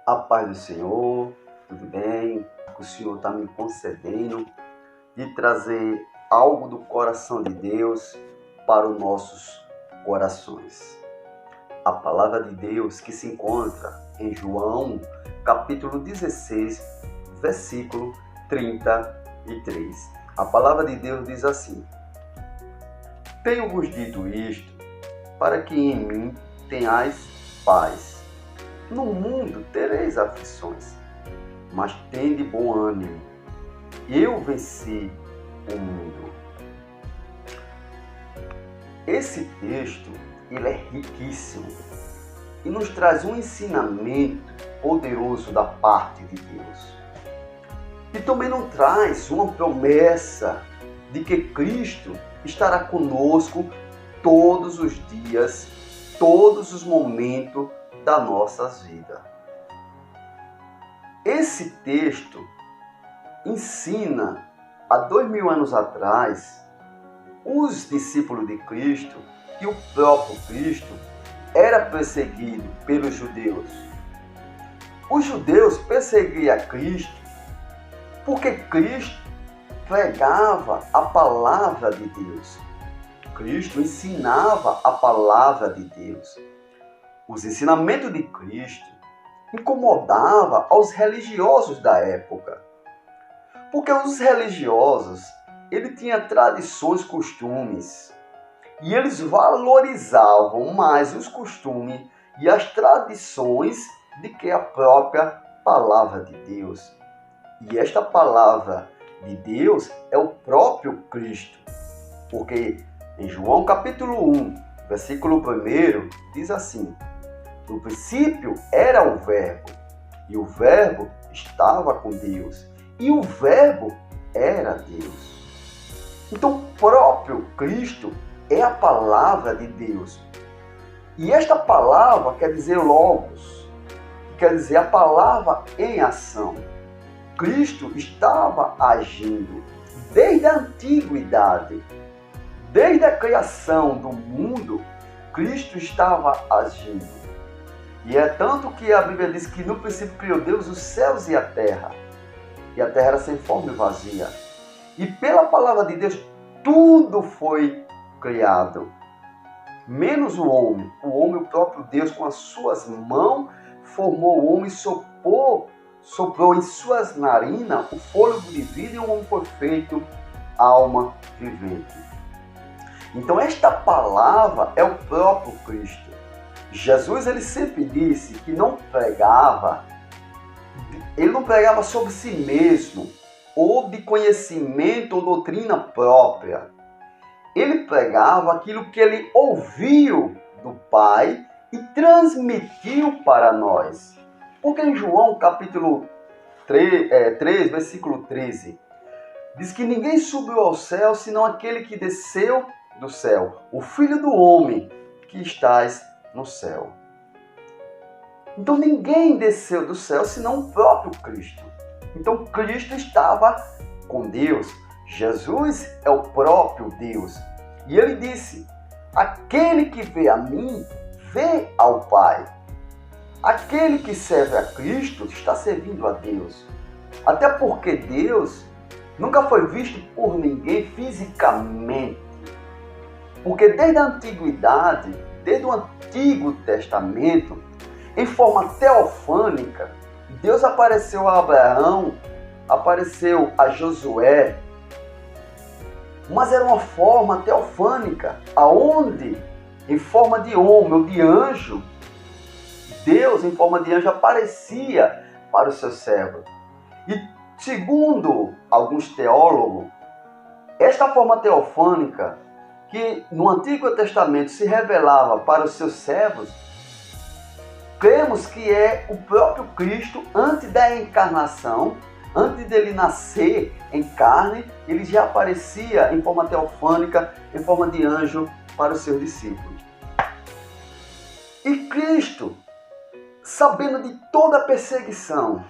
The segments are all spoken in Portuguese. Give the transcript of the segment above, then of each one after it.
A paz do Senhor, tudo bem? O Senhor está me concedendo de trazer algo do coração de Deus para os nossos corações. A palavra de Deus que se encontra em João, capítulo 16, versículo 33. A palavra de Deus diz assim: Tenho-vos dito isto, para que em mim tenhais paz. No mundo tereis aflições, mas tende bom ânimo. Eu venci o mundo. Esse texto, ele é riquíssimo e nos traz um ensinamento poderoso da parte de Deus. E também nos traz uma promessa de que Cristo estará conosco todos os dias, todos os momentos das nossas vidas. Esse texto ensina, há 2000 anos atrás, os discípulos de Cristo e o próprio Cristo era perseguido pelos judeus. Os judeus perseguiam Cristo porque Cristo pregava a palavra de Deus. Cristo ensinava a palavra de Deus. Os ensinamentos de Cristo incomodavam aos religiosos da época. Porque os religiosos, eles tinham tradições, costumes. E eles valorizavam mais os costumes e as tradições do que a própria palavra de Deus. E esta palavra de Deus é o próprio Cristo. Porque em João capítulo 1, versículo 1, diz assim: No princípio era o Verbo, e o Verbo estava com Deus, e o Verbo era Deus. Então, o próprio Cristo é a palavra de Deus. E esta palavra quer dizer logos, quer dizer a palavra em ação. Cristo estava agindo desde a antiguidade, desde a criação do mundo, Cristo estava agindo. E é tanto que a Bíblia diz que no princípio criou Deus os céus e a terra era sem forma e vazia. E pela palavra de Deus, tudo foi criado, menos o homem. O homem, o próprio Deus, com as suas mãos, formou o homem e soprou em suas narinas o fôlego de vida, e o homem foi feito alma vivente. Então esta palavra é o próprio Cristo. Jesus, ele sempre disse que ele não pregava sobre si mesmo, ou de conhecimento ou doutrina própria. Ele pregava aquilo que ele ouviu do Pai e transmitiu para nós. Porque em João capítulo 3, versículo 13, diz que ninguém subiu ao céu senão aquele que desceu do céu, o Filho do Homem que estás no céu. Então ninguém desceu do céu senão o próprio Cristo. Então Cristo estava com Deus. Jesus é o próprio Deus. E ele disse: aquele que vê a mim, vê ao Pai. Aquele que serve a Cristo está servindo a Deus. Até porque Deus nunca foi visto por ninguém fisicamente. Porque desde a antiguidade, desde o Antigo Testamento, em forma teofânica, Deus apareceu a Abraão, apareceu a Josué, mas era uma forma teofânica, aonde, em forma de homem ou de anjo, Deus, em forma de anjo, aparecia para os seus servos. E, segundo alguns teólogos, esta forma teofânica, que no Antigo Testamento se revelava para os seus servos, cremos que é o próprio Cristo antes da encarnação, antes dele nascer em carne, ele já aparecia em forma teofânica, em forma de anjo para os seus discípulos. E Cristo, sabendo de toda a perseguição,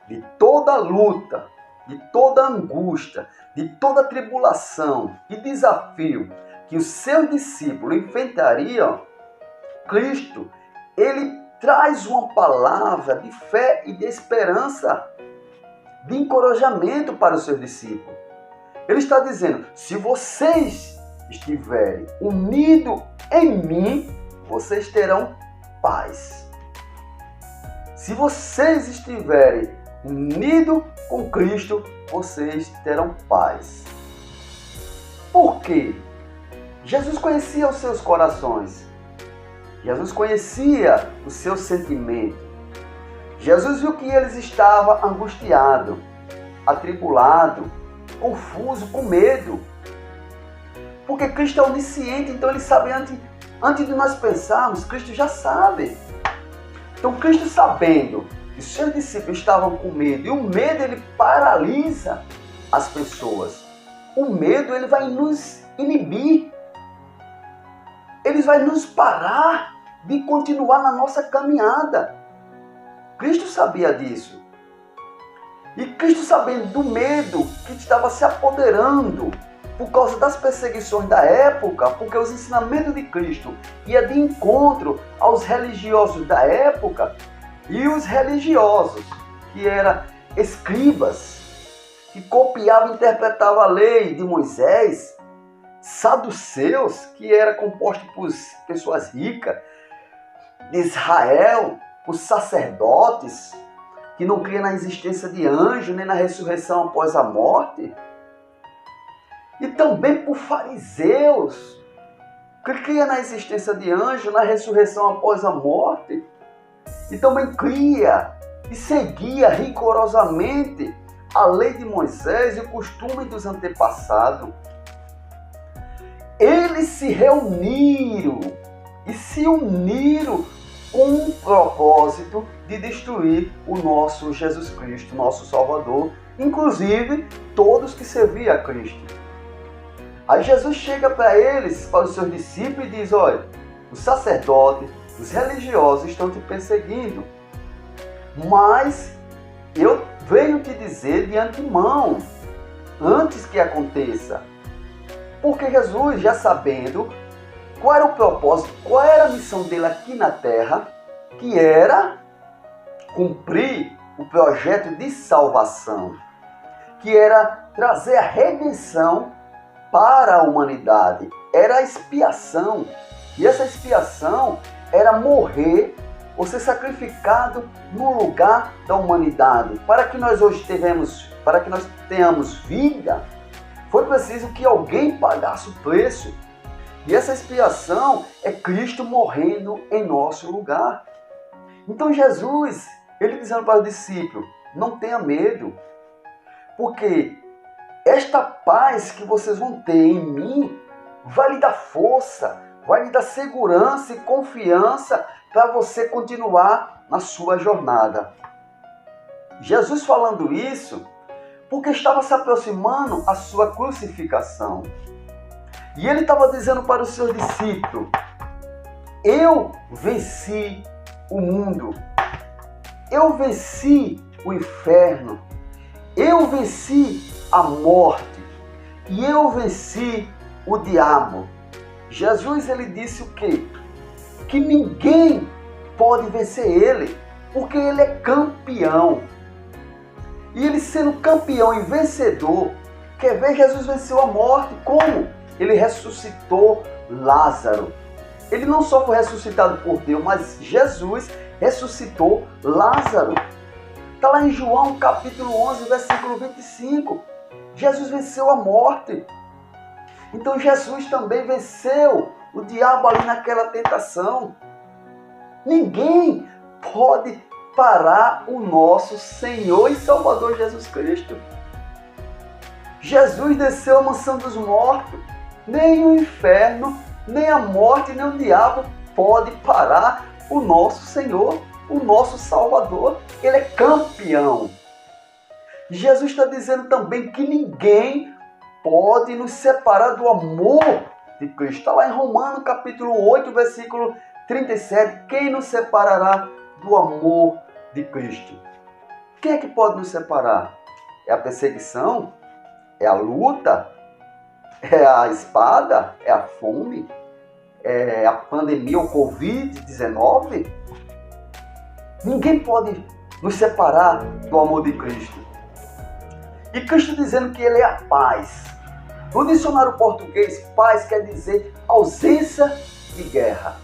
de toda a luta, de toda a angústia, de toda a tribulação e desafio que os seus discípulos enfrentariam, Cristo, ele traz uma palavra de fé e de esperança, de encorajamento para os seus discípulos. Ele está dizendo: se vocês estiverem unidos em mim, vocês terão paz. Se vocês estiverem unidos com Cristo, vocês terão paz. Por quê? Jesus conhecia os seus corações. Jesus conhecia os seus sentimentos. Jesus viu que eles estavam angustiados, atribulados, confusos, com medo. Porque Cristo é onisciente, então Ele sabe antes de nós pensarmos, Cristo já sabe. Então Cristo, sabendo que os seus discípulos estavam com medo, e o medo ele paralisa as pessoas. O medo ele vai nos inibir. Ele vai nos parar de continuar na nossa caminhada. Cristo sabia disso. E Cristo, sabendo do medo que estava se apoderando por causa das perseguições da época, porque os ensinamentos de Cristo iam de encontro aos religiosos da época, e os religiosos, que eram escribas, que copiavam e interpretavam a lei de Moisés, saduceus, que era composto por pessoas ricas, de Israel, por sacerdotes, que não criam na existência de anjo, nem na ressurreição após a morte, e também por fariseus, que cria na existência de anjo, na ressurreição após a morte, e também cria e seguia rigorosamente a lei de Moisés e o costume dos antepassados. Eles se reuniram e se uniram com um propósito de destruir o nosso Jesus Cristo, nosso Salvador, inclusive todos que serviam a Cristo. Aí Jesus chega para eles, para os seus discípulos, e diz: olha, os sacerdotes, os religiosos estão te perseguindo, mas eu venho te dizer de antemão, antes que aconteça. Porque Jesus, já sabendo qual era o propósito, qual era a missão dele aqui na terra, que era cumprir o projeto de salvação, que era trazer a redenção para a humanidade, era a expiação. E essa expiação era morrer ou ser sacrificado no lugar da humanidade. Para que nós hoje tenhamos vida, foi preciso que alguém pagasse o preço. E essa expiação é Cristo morrendo em nosso lugar. Então Jesus, ele dizendo para os discípulos: não tenha medo, porque esta paz que vocês vão ter em mim vai lhe dar força, vai lhe dar segurança e confiança para você continuar na sua jornada. Jesus falando isso porque estava se aproximando a sua crucificação. E ele estava dizendo para os seus discípulos: eu venci o mundo, eu venci o inferno, eu venci a morte e eu venci o diabo. Jesus, ele disse o quê? Que ninguém pode vencer ele, porque ele é campeão. E ele, sendo campeão e vencedor, quer ver? Jesus venceu a morte. Como? Ele ressuscitou Lázaro. Ele não só foi ressuscitado por Deus, mas Jesus ressuscitou Lázaro. Está lá em João capítulo 11, versículo 25. Jesus venceu a morte. Então Jesus também venceu o diabo ali naquela tentação. Ninguém pode parar o nosso Senhor e Salvador Jesus Cristo. Jesus desceu à mansão dos mortos. Nem o inferno, nem a morte, nem o diabo pode parar o nosso Senhor, o nosso Salvador. Ele é campeão. Jesus está dizendo também que ninguém pode nos separar do amor de Cristo. Está lá em Romanos capítulo 8, versículo 37. Quem nos separará do amor de Cristo? Quem é que pode nos separar? É a perseguição? É a luta? É a espada? É a fome? É a pandemia, o Covid-19? Ninguém pode nos separar do amor de Cristo. E Cristo dizendo que Ele é a paz. No dicionário português, paz quer dizer ausência de guerra.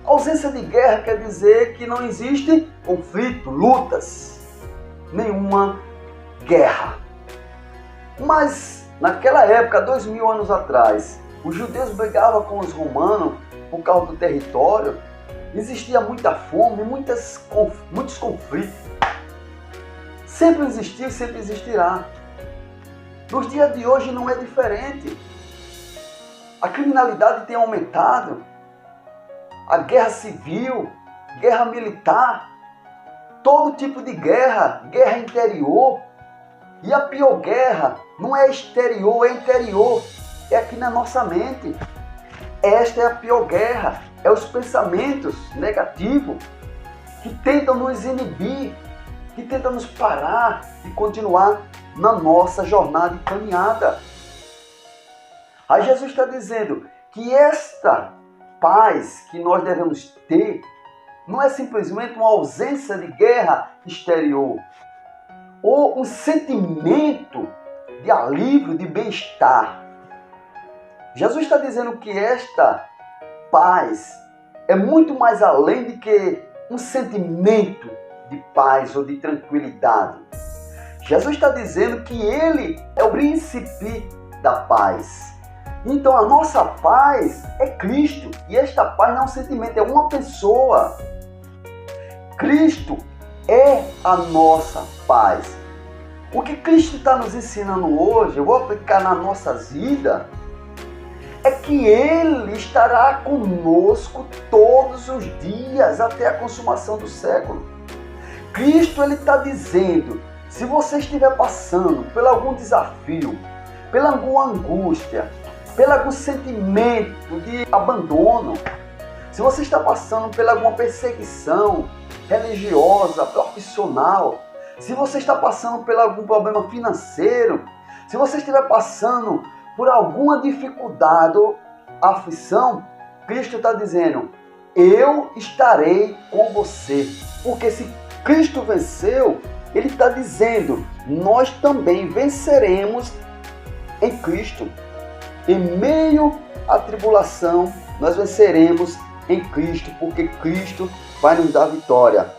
Ausência de guerra quer dizer que não existe conflito, lutas, nenhuma guerra. Mas naquela época, 2000 anos atrás, os judeus brigavam com os romanos por causa do território. Existia muita fome, muitos conflitos. Sempre existiu e sempre existirá. Nos dias de hoje não é diferente. A criminalidade tem aumentado. A guerra civil, guerra militar, todo tipo de guerra, guerra interior. E a pior guerra não é exterior, é interior. É aqui na nossa mente. Esta é a pior guerra. É os pensamentos negativos que tentam nos inibir, que tentam nos parar e continuar na nossa jornada e caminhada. Aí Jesus está dizendo que esta paz que nós devemos ter não é simplesmente uma ausência de guerra exterior ou um sentimento de alívio, de bem-estar. Jesus está dizendo que esta paz é muito mais além de que um sentimento de paz ou de tranquilidade. Jesus está dizendo que Ele é o príncipe da paz. Então a nossa paz é Cristo. E esta paz não é um sentimento, é uma pessoa. Cristo é a nossa paz. O que Cristo está nos ensinando hoje, eu vou aplicar nas nossas vidas, é que Ele estará conosco todos os dias até a consumação do século. Cristo Ele está dizendo, se você estiver passando por algum desafio, pela alguma angústia, pelo algum sentimento de abandono, se você está passando por alguma perseguição religiosa, profissional, se você está passando por algum problema financeiro, se você estiver passando por alguma dificuldade ou aflição, Cristo está dizendo, eu estarei com você. Porque se Cristo venceu, Ele está dizendo, nós também venceremos em Cristo. Em meio à tribulação, nós venceremos em Cristo, porque Cristo vai nos dar vitória.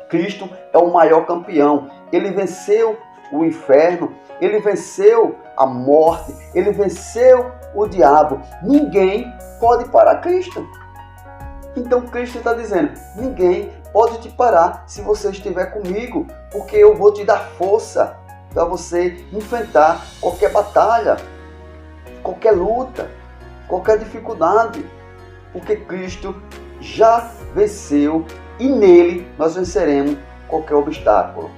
Cristo é o maior campeão. Ele venceu o inferno, Ele venceu a morte, Ele venceu o diabo. Ninguém pode parar Cristo. Então Cristo está dizendo, ninguém pode te parar se você estiver comigo, porque eu vou te dar força para você enfrentar qualquer batalha, qualquer luta, qualquer dificuldade, porque Cristo já venceu e nele nós venceremos qualquer obstáculo.